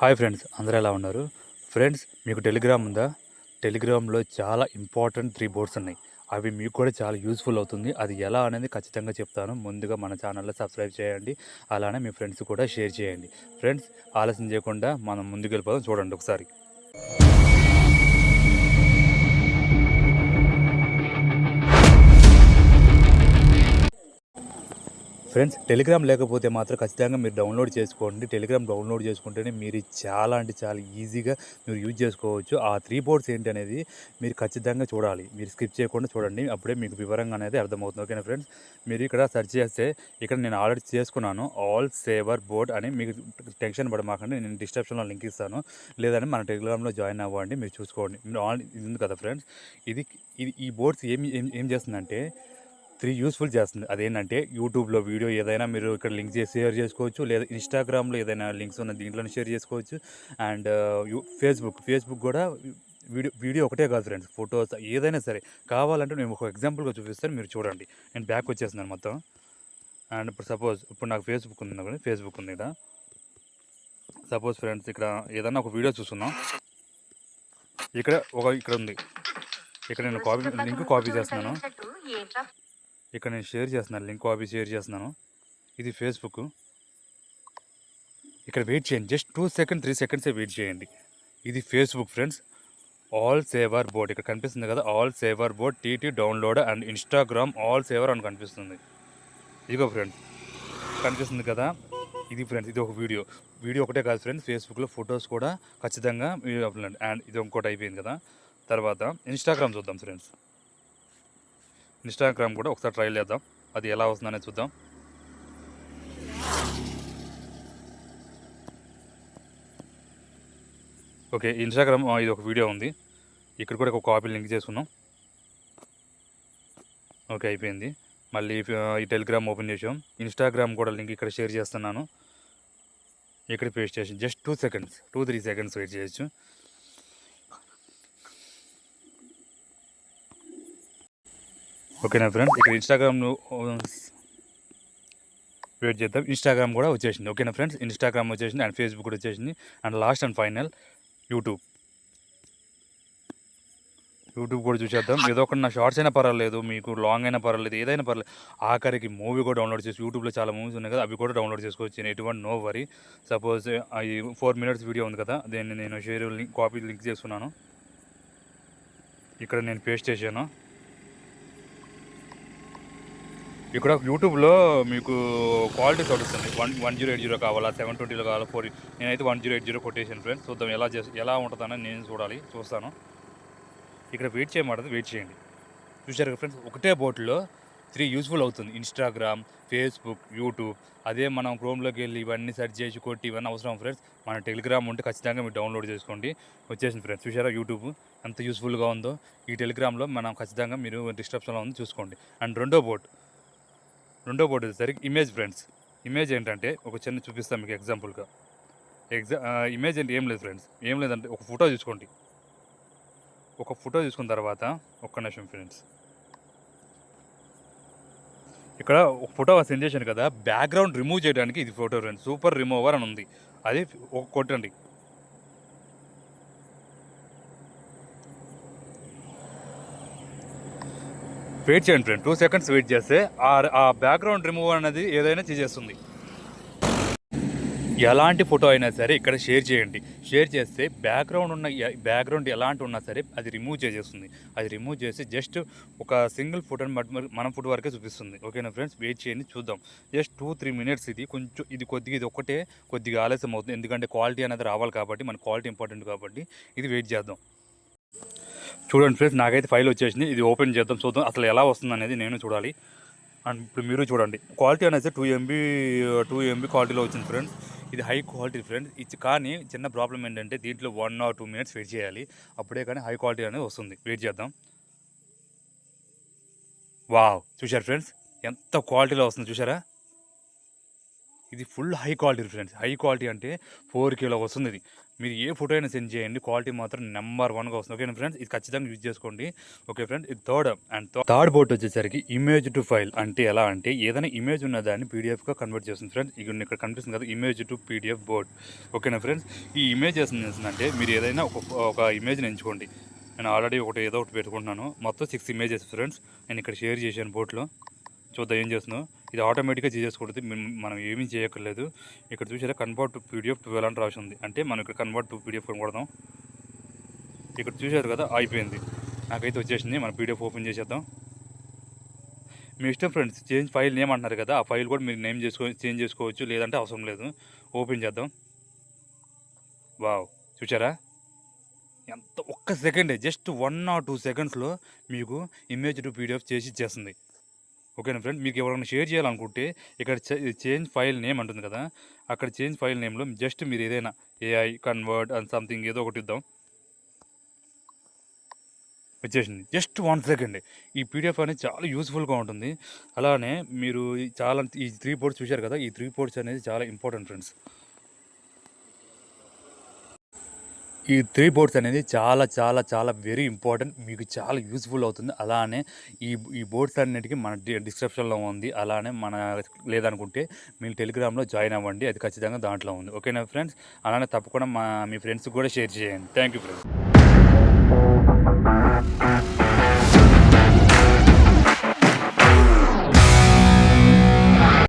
Hi friends, అందరూ ఎలా ఉన్నారు? ఫ్రెండ్స్, మీకు టెలిగ్రామ్ ఉందా? టెలిగ్రామ్‌లో చాలా ఇంపార్టెంట్ 3 బోర్డ్స్ ఉన్నాయి. అవి మీకు కూడా చాలా యూజ్‌ఫుల్ అవుతుంది. అది ఎలా అనేది ఖచ్చితంగా చెప్తాను. ముందుగా మన ఛానల్‌లో సబ్స్క్రైబ్ చేయండి. అలానే మీ ఫ్రెండ్స్ కూడా షేర్ చేయండి. ఫ్రెండ్స్, ఆలస్యం చేయకుండా మనం ముందుకెళ్ళిపోదాం. చూడండి ఒకసారి. ఫ్రెండ్స్, టెలిగ్రామ్ లేకపోతే మాత్రం ఖచ్చితంగా మీరు డౌన్లోడ్ చేసుకోండి. టెలిగ్రామ్ డౌన్లోడ్ చేసుకుంటేనే మీరు చాలా అంటే చాలా ఈజీగా మీరు యూజ్ చేసుకోవచ్చు. ఆ 3 బోర్డ్స్ ఏంటి అనేది మీరు ఖచ్చితంగా చూడాలి. మీరు స్కిప్ చేయకుండా చూడండి. అప్పుడే మీకు వివరంగా అనేది అర్థమవుతుంది. ఓకేనా ఫ్రెండ్స్? మీరు ఇక్కడ సెర్చ్ చేస్తే ఇక్కడ నేను ఆల్రెడీ చేసుకున్నాను. ఆల్ సేవర్ బోర్డ్ అని. మీకు టెన్షన్ పడమాకండి. నేను డిస్క్రిప్షన్‌లో లింక్ ఇస్తాను. లేదంటే మన టెలిగ్రామ్‌లో జాయిన్ అవ్వండి. మీరు చూసుకోండి. మీరు ఇది ఉంది కదా ఫ్రెండ్స్. ఇది ఇది ఈ బోర్డ్స్ ఏం ఏం ఏం చేస్తుందంటే 3 యూస్‌ఫుల్ చేస్తుంది. అదేంటంటే యూట్యూబ్‌లో వీడియో ఏదైనా మీరు ఇక్కడ లింక్ చేసి షేర్ చేసుకోవచ్చు. లేదా ఇన్‌స్టాగ్రామ్‌లో ఏదైనా లింక్స్ ఉన్న దీంట్లోనే షేర్ చేసుకోవచ్చు. అండ్ ఫేస్‌బుక్ కూడా వీడియో ఒకటే కాదు ఫ్రెండ్స్. ఫోటోస్ ఏదైనా సరే కావాలంటే నేను ఒక ఎగ్జాంపుల్‌గా చూపిస్తాను. మీరు చూడండి. నేను బ్యాక్ వచ్చేస్తున్నాను మొత్తం. అండ్ ఇప్పుడు నాకు ఫేస్‌బుక్ ఉంది అనుకోండి. ఫేస్‌బుక్ ఉంది ఇక్కడ. సపోజ్ ఫ్రెండ్స్, ఇక్కడ ఏదన్నా ఒక వీడియో చూస్తున్నాం. ఇక్కడ ఉంది. ఇక్కడ నేను లింక్ కాపీ చేస్తున్నాను. ఇక్కడ నేను షేర్ చేస్తున్నాను. లింక్ కాపీ షేర్ చేస్తున్నాను. ఇది ఫేస్‌బుక్. ఇక్కడ వెయిట్ చేయండి. జస్ట్ 2 సెకండ్ 3 సెకండ్సే వెయిట్ చేయండి. ఇది Facebook friends. All saver board ఇక్కడ కనిపిస్తుంది కదా. All saver board TT download and Instagram all saver అని కనిపిస్తుంది. ఇదిగో ఫ్రెండ్స్, కనిపిస్తుంది కదా. ఇది ఫ్రెండ్స్, ఇది ఒక వీడియో. వీడియో ఒకటే కాదు ఫ్రెండ్స్, ఫేస్‌బుక్‌లో ఫొటోస్ కూడా ఖచ్చితంగా మీరు అప్లోడ్. అండ్ ఇది ఇంకోటి అయిపోయింది కదా. తర్వాత ఇన్‌స్టాగ్రామ్ చూద్దాం ఫ్రెండ్స్. ఇన్‌స్టాగ్రామ్ కూడా ఒకసారి ట్రై చేద్దాం. అది ఎలా వస్తుందనేది చూద్దాం. ఓకే, ఇన్‌స్టాగ్రామ్ ఇది ఒక వీడియో ఉంది. ఇక్కడ కూడా ఒక కాపీ లింక్ చేసుకున్నాం. ఓకే, అయిపోయింది. మళ్ళీ ఈ టెలిగ్రామ్ ఓపెన్ చేసాం. ఇన్‌స్టాగ్రామ్ కూడా లింక్ ఇక్కడ షేర్ చేస్తున్నాను. ఇక్కడ పేస్ట్ చేసి జస్ట్ 2 సెకండ్స్ 2-3 సెకండ్స్ వెయిట్ చేయొచ్చు. ఓకేనా ఫ్రెండ్స్, ఇక్కడ ఇన్‌స్టాగ్రామ్ వెయిట్ చేద్దాం. ఇన్‌స్టాగ్రామ్ కూడా వచ్చేసింది. ఓకేనా ఫ్రెండ్స్, ఇన్‌స్టాగ్రామ్ వచ్చేసింది అండ్ ఫేస్‌బుక్ కూడా వచ్చేసింది. And last and final YouTube కూడా చూసేద్దాం. ఏదో ఒకటి నా షార్ట్స్ అయినా పర్వాలేదు, మీకు లాంగ్ అయినా పర్వాలేదు, ఏదైనా పర్లేదు. ఆఖరికి మూవీ కూడా డౌన్లోడ్ చేసి యూట్యూబ్లో చాలా మూవీస్ ఉన్నాయి కదా, అవి కూడా డౌన్లోడ్ చేసుకోవచ్చు. ఎటువంటి నో వరీ. సపోజ్ ఈ 4 మినిట్స్ వీడియో ఉంది కదా, దీన్ని నేను కాపీ లింక్ చేస్తున్నాను. ఇక్కడ నేను పేస్ట్ చేశాను. ఇక్కడ యూట్యూబ్లో మీకు క్వాలిటీ చూపిస్తుంది. 1080 కావాలా, 720లో కావాలా, 4. నేనైతే 1080 కొట్టేసాను ఫ్రెండ్స్. చూద్దాం ఎలా ఉంటుందని నేను చూస్తాను. ఇక్కడ వెయిట్ చేయమంటుంది, వెయిట్ చేయండి. చూశారు కదా ఫ్రెండ్స్, ఒకటే బోట్లో 3 యూస్ఫుల్ అవుతుంది. Instagram, Facebook, YouTube. అదే మనం క్రోమ్లోకి వెళ్ళి ఇవన్నీ సెర్చ్ చేసి కొట్టి ఇవన్నీ అవసరం ఫ్రెండ్స్. మన టెలిగ్రామ్ ఉంటే ఖచ్చితంగా మీరు డౌన్లోడ్ చేసుకోండి. వచ్చేసింది ఫ్రెండ్స్. చూసారా యూట్యూబ్ ఎంత యూస్ఫుల్గా ఉందో. ఈ టెలిగ్రామ్లో మనం ఖచ్చితంగా మీరు డిస్క్రిప్షన్లో ఉంది చూసుకోండి. అండ్ రెండో బోర్డ్ వచ్చేసరికి ఇమేజ్ ఫ్రెండ్స్. ఇమేజ్ ఏంటంటే ఒక చిన్న చూపిస్తాను మీకు ఎగ్జాంపుల్గా. ఇమేజ్ అంటే ఏం లేదు ఫ్రెండ్స్, ఏం లేదంటే ఒక ఫోటో చూసుకోండి. ఒక ఫోటో తీసుకున్న తర్వాత ఒక్క నిమిషం ఫ్రెండ్స్, ఇక్కడ ఒక ఫోటో సెండ్ చేశాను కదా, బ్యాక్గ్రౌండ్ రిమూవ్ చేయడానికి ఇది ఫోటో ఫ్రెండ్స్. సూపర్ రిమూవర్ అని ఉంది, అది కొట్టండి. వెయిట్ చేయండి ఫ్రెండ్, 2 సెకండ్స్ వెయిట్ చేస్తే ఆ బ్యాక్గ్రౌండ్ రిమూవ్ అనేది ఏదైనా చేసేస్తుంది. ఎలాంటి ఫోటో అయినా సరే ఇక్కడ షేర్ చేయండి. షేర్ చేస్తే బ్యాక్గ్రౌండ్ ఎలాంటి ఉన్నా సరే అది రిమూవ్ చేసేస్తుంది. అది రిమూవ్ చేసి జస్ట్ ఒక సింగిల్ ఫోటోని మనం ఫోటో వరకే చూపిస్తుంది. ఓకేనా ఫ్రెండ్స్, వెయిట్ చేయండి చూద్దాం. Just 2-3 minutes. ఇది కొద్దిగా ఆలస్యం అవుతుంది, ఎందుకంటే క్వాలిటీ అనేది రావాలి కాబట్టి, మన క్వాలిటీ ఇంపార్టెంట్ కాబట్టి ఇది వెయిట్ చేద్దాం. చూడండి ఫ్రెండ్స్, నాకైతే ఫైల్ వచ్చేసింది. ఇది ఓపెన్ చేద్దాం, చూద్దాం అసలు ఎలా వస్తుంది అనేది నేను చూడాలి. అండ్ ఇప్పుడు మీరు చూడండి, క్వాలిటీ అనేది 2 MB క్వాలిటీలో వచ్చింది ఫ్రెండ్స్. ఇది హై క్వాలిటీ ఫ్రెండ్స్. కానీ చిన్న ప్రాబ్లం ఏంటంటే దీంట్లో 1 or 2 మినిట్స్ వెయిట్ చేయాలి, అప్పుడే కానీ హై క్వాలిటీ అనేది వస్తుంది. వెయిట్ చేద్దాం. వావ్, చూశారు ఫ్రెండ్స్ ఎంత క్వాలిటీలో వస్తుంది చూసారా. ఇది full high quality friends. High quality అంటే 4Kలో వస్తుంది ఇది. మీరు ఏ ఫోటో అయినా సెండ్ చేయండి, క్వాలిటీ మాత్రం నంబర్ 1గా వస్తుంది. ఓకేనా ఫ్రెండ్స్, ఇది ఖచ్చితంగా యూజ్ చేసుకోండి. ఓకే ఫ్రెండ్స్, ఇది థర్డ్ బోర్డ్ వచ్చేసరికి ఇమేజ్ టు ఫైల్. అంటే ఎలా అంటే ఏదైనా ఇమేజ్ ఉన్న దాన్ని పీడిఎఫ్గా కన్వర్ట్ చేస్తుంది ఫ్రెండ్స్. ఇక్కడ కనిపిస్తుంది కదా, ఇమేజ్ టు పీడిఎఫ్ బోర్డ్. ఓకేనా ఫ్రెండ్స్, ఈ ఇమేజ్ చేస్తుందంటే మీరు ఏదైనా ఒక ఇమేజ్ని ఎంచుకోండి. నేను ఆల్రెడీ ఏదో ఒకటి పెట్టుకుంటున్నాను. మొత్తం 6 ఇమేజెస్ ఫ్రెండ్స్. నేను ఇక్కడ షేర్ చేశాను బోర్డ్లో. చూద్దాం ఏం చేస్తున్నావు. ఇది ఆటోమేటిక్గా చేసేసుకుంటుంది, మనం ఏమీ చేయక్కర్లేదు. ఇక్కడ చూసారా, కన్వర్ట్ టు పీడిఎఫ్ 12 అని రాసి ఉంది. అంటే మనం ఇక్కడ కన్వర్ట్ టు పీడిఎఫ్ కొడదాం. ఇక్కడ చూసారు కదా, అయిపోయింది. నాకైతే వచ్చేసింది. మనం పీడిఎఫ్ ఓపెన్ చేసేద్దాం. మీ ఇష్టం ఫ్రెండ్స్, చేంజ్ ఫైల్ నేమ్ అంటున్నారు కదా, ఆ ఫైల్ కూడా మీరు చేంజ్ చేసుకోవచ్చు, లేదంటే అవసరం లేదు. ఓపెన్ చేద్దాం. వావ్, చూసారా ఎంత, ఒక్క సెకండే, జస్ట్ 1 or 2 సెకండ్స్లో మీకు ఇమేజ్ టు పీడిఎఫ్ చేసి ఇచ్చేస్తుంది. ఓకేనా ఫ్రెండ్, మీకు ఎవరైనా షేర్ చేయాలనుకుంటే ఇక్కడ చేంజ్ ఫైల్ నేమ్ అంటుంది కదా, అక్కడ చేంజ్ ఫైల్ నేమ్లో జస్ట్ మీరు ఏదైనా ఏఐ కన్వర్ట్ అండ్ సంథింగ్ ఏదో ఒకటి ఇద్దాం. వచ్చేసింది. Just 1 second. ఈ పీడిఎఫ్ అనేది చాలా యూస్ఫుల్గా ఉంటుంది. అలానే మీరు ఈ 3 పోర్ట్స్ చూశారు కదా, ఈ 3 పోర్ట్స్ అనేది చాలా ఇంపార్టెంట్ ఫ్రెండ్స్. ఈ 3 బోర్డ్స్ అనేది చాలా చాలా చాలా వెరీ ఇంపార్టెంట్, మీకు చాలా యూస్ఫుల్ అవుతుంది. అలానే ఈ బోర్డ్స్ అన్నిటికీ మన డిస్క్రిప్షన్లో ఉంది. అలానే లేదనుకుంటే మీరు టెలిగ్రామ్లో జాయిన్ అవ్వండి, అది ఖచ్చితంగా దాంట్లో ఉంది. ఓకేనా ఫ్రెండ్స్, అలానే తప్పకుండా మీ ఫ్రెండ్స్కి కూడా షేర్ చేయండి. Thank you friends.